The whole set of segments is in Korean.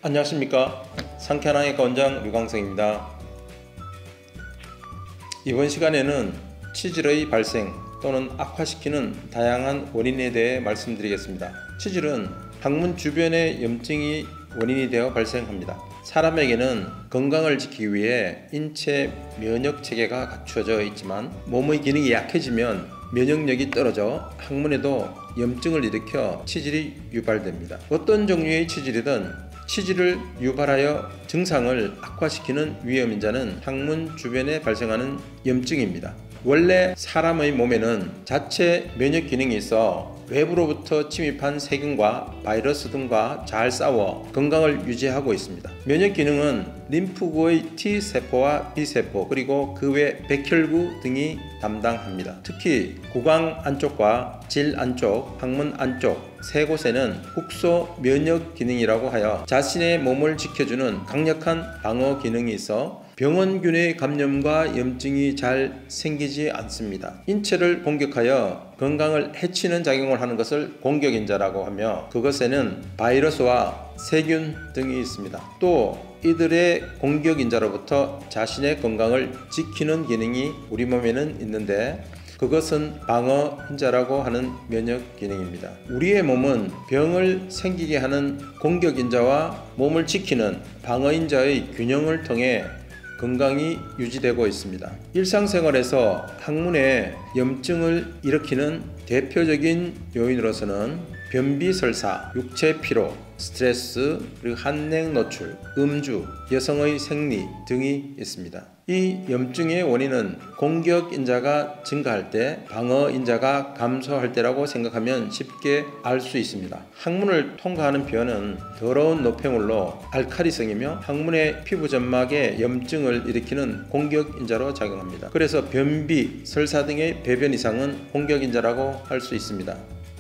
안녕하십니까. 상쾌한항해과 원장 류광성입니다. 이번 시간에는 치질의 발생 또는 악화시키는 다양한 원인에 대해 말씀드리겠습니다. 치질은 항문 주변의 염증이 원인이 되어 발생합니다. 사람에게는 건강을 지키기 위해 인체 면역체계가 갖추어져 있지만 몸의 기능이 약해지면 면역력이 떨어져 항문에도 염증을 일으켜 치질이 유발됩니다. 어떤 종류의 치질이든 치질을 유발하여 증상을 악화시키는 위험인자는 항문 주변에 발생하는 염증입니다. 원래 사람의 몸에는 자체 면역 기능이 있어 외부로부터 침입한 세균과 바이러스 등과 잘 싸워 건강을 유지하고 있습니다. 면역 기능은 림프구의 T세포와 B세포 그리고 그 외 백혈구 등이 담당합니다. 특히 구강 안쪽과 질 안쪽, 항문 안쪽 세 곳에는 국소 면역 기능이라고 하여 자신의 몸을 지켜주는 강력한 방어 기능이 있어 병원균의 감염과 염증이 잘 생기지 않습니다. 인체를 공격하여 건강을 해치는 작용을 하는 것을 공격인자라고 하며 그것에는 바이러스와 세균 등이 있습니다. 또 이들의 공격인자로부터 자신의 건강을 지키는 기능이 우리 몸에는 있는데 그것은 방어인자라고 하는 면역 기능입니다. 우리의 몸은 병을 생기게 하는 공격인자와 몸을 지키는 방어인자의 균형을 통해 건강이 유지되고 있습니다. 일상생활에서 항문에 염증을 일으키는 대표적인 요인으로서는 변비 설사, 육체 피로, 스트레스, 그리고 한냉 노출, 음주, 여성의 생리 등이 있습니다. 이 염증의 원인은 공격인자가 증가할 때, 방어인자가 감소할 때라고 생각하면 쉽게 알 수 있습니다. 항문을 통과하는 변은 더러운 노폐물로 알칼리성이며 항문의 피부 점막에 염증을 일으키는 공격인자로 작용합니다. 그래서 변비, 설사 등의 배변 이상은 공격인자라고 할 수 있습니다.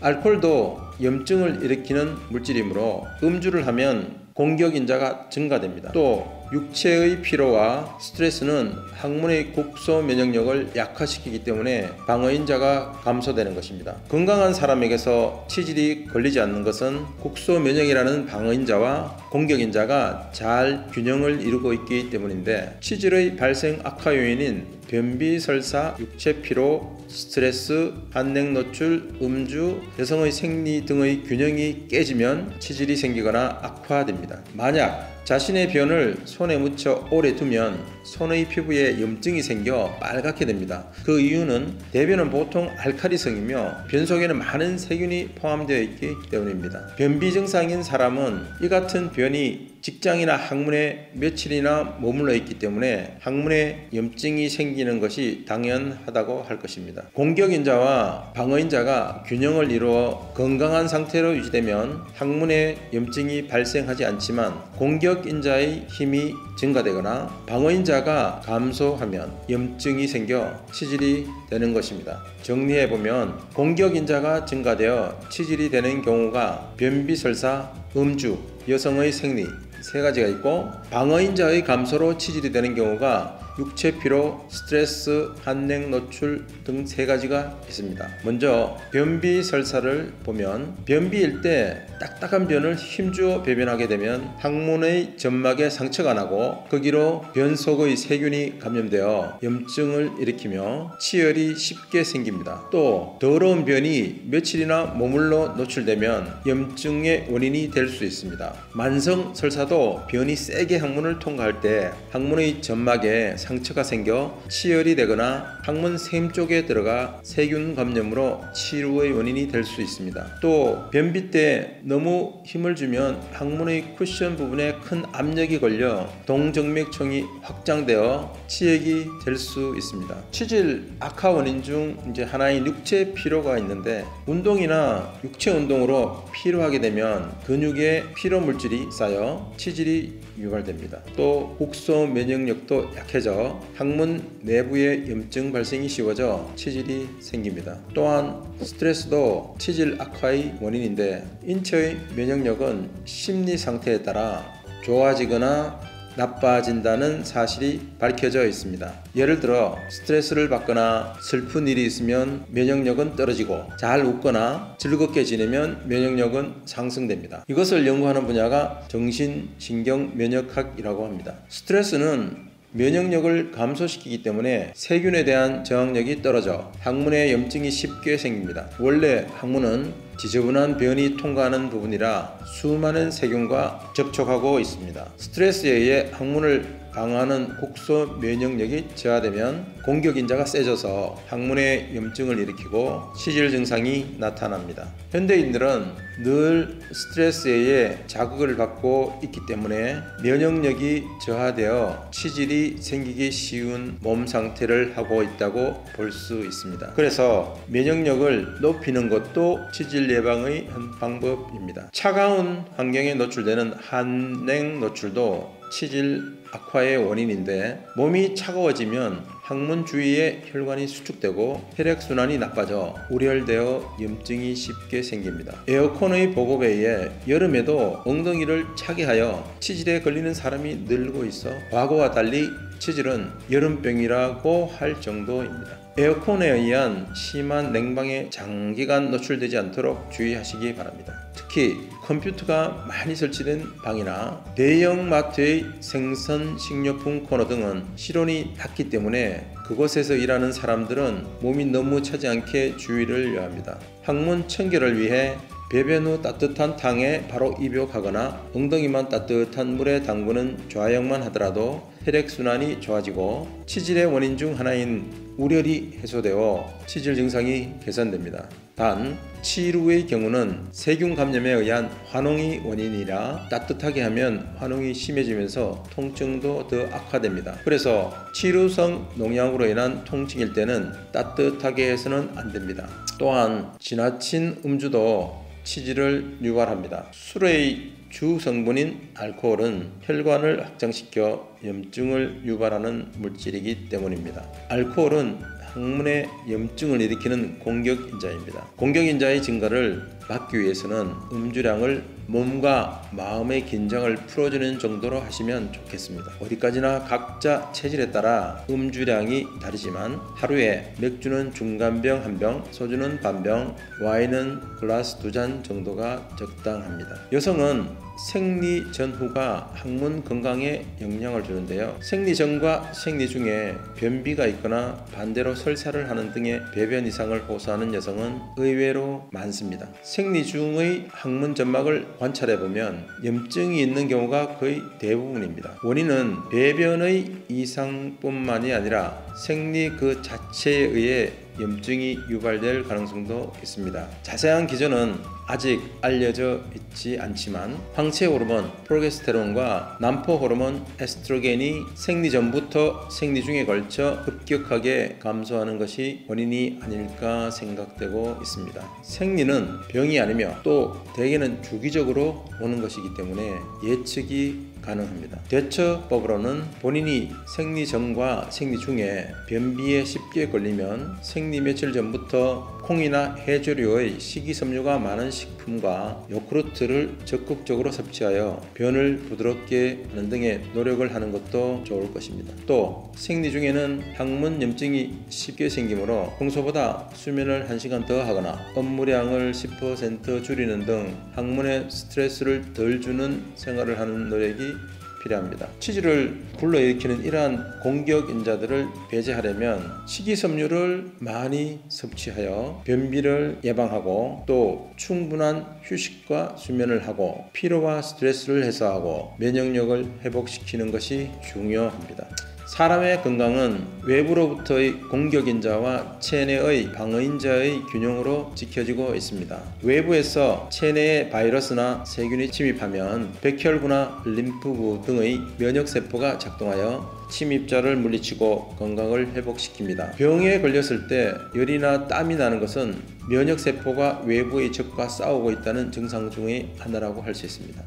알코올도 염증을 일으키는 물질이므로 음주를 하면 공격인자가 증가됩니다. 또 육체의 피로와 스트레스는 항문의 국소 면역력을 약화시키기 때문에 방어인자가 감소되는 것입니다. 건강한 사람에게서 치질이 걸리지 않는 것은 국소 면역이라는 방어인자와 공격인자가 잘 균형을 이루고 있기 때문인데 치질의 발생 악화 요인인 변비, 설사, 육체 피로, 스트레스, 한냉 노출, 음주, 여성의 생리 등의 균형이 깨지면 치질이 생기거나 악화됩니다. 만약 자신의 변을 손에 묻혀 오래 두면 손의 피부에 염증이 생겨 빨갛게 됩니다. 그 이유는 대변은 보통 알칼리성이며 변 속에는 많은 세균이 포함되어 있기 때문입니다. 변비 증상인 사람은 이 같은 변이 직장이나 항문에 며칠이나 머물러 있기 때문에 항문에 염증이 생기는 것이 당연하다고 할 것입니다. 공격인자와 방어인자가 균형을 이루어 건강한 상태로 유지되면 항문에 염증이 발생하지 않지만 공격인자의 힘이 증가되거나 방어인자가 감소하면 염증이 생겨 치질이 되는 것입니다. 정리해보면 공격인자가 증가되어 치질이 되는 경우가 변비, 설사, 음주, 여성의 생리 세 가지가 있고 방어인자의 감소로 치질이 되는 경우가 육체 피로, 스트레스, 한냉 노출 등 세 가지가 있습니다. 먼저 변비 설사를 보면 변비일 때 딱딱한 변을 힘주어 배변하게 되면 항문의 점막에 상처가 나고 거기로 변 속의 세균이 감염되어 염증을 일으키며 치열이 쉽게 생깁니다. 또 더러운 변이 며칠이나 머물러 노출되면 염증의 원인이 될 수 있습니다. 만성 설사도 변이 세게 항문을 통과할 때 항문의 점막에 상처가 생겨 치열이 되거나 항문 샘 쪽에 들어가 세균 감염으로 치료의 원인이 될 수 있습니다. 또 변비 때 너무 힘을 주면 항문의 쿠션 부분에 큰 압력이 걸려 동정맥총이 확장되어 치액이 될 수 있습니다. 치질 악화 원인 중 하나인 육체 피로가 있는데 운동이나 육체 운동으로 피로하게 되면 근육에 피로 물질이 쌓여 치질이 유발됩니다. 또 국소 면역력도 약해져 항문 내부에 염증 발생이 쉬워져 치질이 생깁니다. 또한 스트레스도 치질 악화의 원인인데 인체의 면역력은 심리 상태에 따라 좋아지거나 나빠진다는 사실이 밝혀져 있습니다. 예를 들어 스트레스를 받거나 슬픈 일이 있으면 면역력은 떨어지고, 잘 웃거나 즐겁게 지내면 면역력은 상승됩니다. 이것을 연구하는 분야가 정신신경면역학이라고 합니다. 스트레스는 면역력을 감소시키기 때문에 세균에 대한 저항력이 떨어져 항문에 염증이 쉽게 생깁니다. 원래 항문은 지저분한 변이 통과하는 부분이라 수많은 세균과 접촉하고 있습니다. 스트레스에 의해 항문을 방어하는 국소 면역력이 저하되면 공격인자가 세져서 항문에 염증을 일으키고 치질 증상이 나타납니다. 현대인들은 늘 스트레스에 의해 자극을 받고 있기 때문에 면역력이 저하되어 치질이 생기기 쉬운 몸 상태를 하고 있다고 볼 수 있습니다. 그래서 면역력을 높이는 것도 치질 예방의 한 방법입니다. 차가운 환경에 노출되는 한냉 노출도 치질 악화의 원인인데, 몸이 차가워지면 항문 주위에 혈관이 수축되고 혈액순환이 나빠져 우열되어 염증이 쉽게 생깁니다. 에어컨의 보급에 의해 여름에도 엉덩이를 차게 하여 치질에 걸리는 사람이 늘고 있어 과거와 달리 치질은 여름병이라고 할 정도입니다. 에어컨에 의한 심한 냉방에 장기간 노출되지 않도록 주의하시기 바랍니다. 특히 컴퓨터가 많이 설치된 방이나 대형 마트의 생선, 식료품 코너 등은 실온이 낮기 때문에 그곳에서 일하는 사람들은 몸이 너무 차지 않게 주의를 요합니다. 항문 청결을 위해 배변 후 따뜻한 탕에 바로 입욕하거나 엉덩이만 따뜻한 물에 담그는 좌욕만 하더라도 혈액순환이 좋아지고 치질의 원인 중 하나인 우열이 해소되어 치질 증상이 개선됩니다. 단, 치루의 경우는 세균 감염에 의한 화농이 원인이라 따뜻하게 하면 화농이 심해지면서 통증도 더 악화됩니다. 그래서 치루성 농약으로 인한 통증일 때는 따뜻하게 해서는 안 됩니다. 또한 지나친 음주도 치질을 유발합니다. 술의 주 성분인 알코올은 혈관을 확장시켜 염증을 유발하는 물질이기 때문입니다. 알코올은 항문에 염증을 일으키는 공격인자입니다. 공격인자의 증가를 막기 위해서는 음주량을 몸과 마음의 긴장을 풀어주는 정도로 하시면 좋겠습니다. 어디까지나 각자 체질에 따라 음주량이 다르지만 하루에 맥주는 중간병 1병, 소주는 반병, 와인은 글라스 2잔 정도가 적당합니다. 여성은 생리 전후가 항문 건강에 영향을 주는데요. 생리 전과 생리 중에 변비가 있거나 반대로 설사를 하는 등의 배변 이상을 호소하는 여성은 의외로 많습니다. 생리 중의 항문 점막을 관찰해보면 염증이 있는 경우가 거의 대부분입니다. 원인은 배변의 이상뿐만이 아니라 생리 그 자체에 의해 염증이 유발될 가능성도 있습니다. 자세한 기전은 아직 알려져 있지 않지만 황체 호르몬 프로게스테론과 남포 호르몬 에스트로겐이 생리 전부터 생리 중에 걸쳐 급격하게 감소하는 것이 원인이 아닐까 생각되고 있습니다. 생리는 병이 아니며 또 대개는 주기적으로 오는 것이기 때문에 예측이 가능합니다. 대처법으로는 본인이 생리 전과 생리 중에 변비에 쉽게 걸리면 생리 며칠 전부터 콩이나 해조류의 식이섬유가 많은 식품과 요구르트를 적극적으로 섭취하여 변을 부드럽게 하는 등의 노력을 하는 것도 좋을 것입니다. 또 생리 중에는 항문 염증이 쉽게 생기므로 평소보다 수면을 1시간 더 하거나 업무량을 10% 줄이는 등 항문에 스트레스를 덜 주는 생활을 하는 노력이 필요합니다. 치질을 불러일으키는 이러한 공격인자들을 배제하려면 식이섬유를 많이 섭취하여 변비를 예방하고 또 충분한 휴식과 수면을 하고 피로와 스트레스를 해소하고 면역력을 회복시키는 것이 중요합니다. 사람의 건강은 외부로부터의 공격인자와 체내의 방어인자의 균형으로 지켜지고 있습니다. 외부에서 체내에 바이러스나 세균이 침입하면 백혈구나 림프구 등의 면역세포가 작동하여 침입자를 물리치고 건강을 회복시킵니다. 병에 걸렸을 때 열이나 땀이 나는 것은 면역세포가 외부의 적과 싸우고 있다는 증상 중의 하나라고 할 수 있습니다.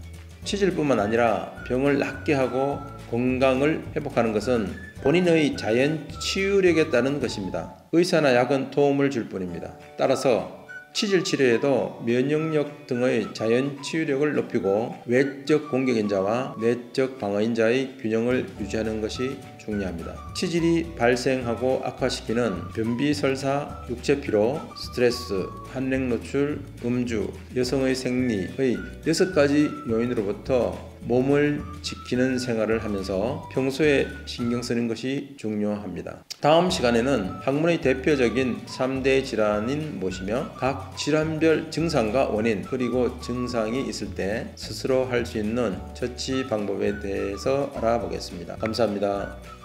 치질뿐만 아니라 병을 낫게 하고 건강을 회복하는 것은 본인의 자연 치유력에 따른 것입니다. 의사나 약은 도움을 줄 뿐입니다. 따라서 치질 치료에도 면역력 등의 자연 치유력을 높이고 외적 공격인자와 내적 방어인자의 균형을 유지하는 것이 중요합니다. 치질이 발생하고 악화시키는 변비, 설사, 육체 피로, 스트레스, 한랭 노출, 음주, 여성의 생리의 6가지 요인으로부터 몸을 지키는 생활을 하면서 평소에 신경 쓰는 것이 중요합니다. 다음 시간에는 학문의 대표적인 3대 질환인 무엇이며 각 질환별 증상과 원인 그리고 증상이 있을 때 스스로 할 수 있는 처치 방법에 대해서 알아보겠습니다. 감사합니다.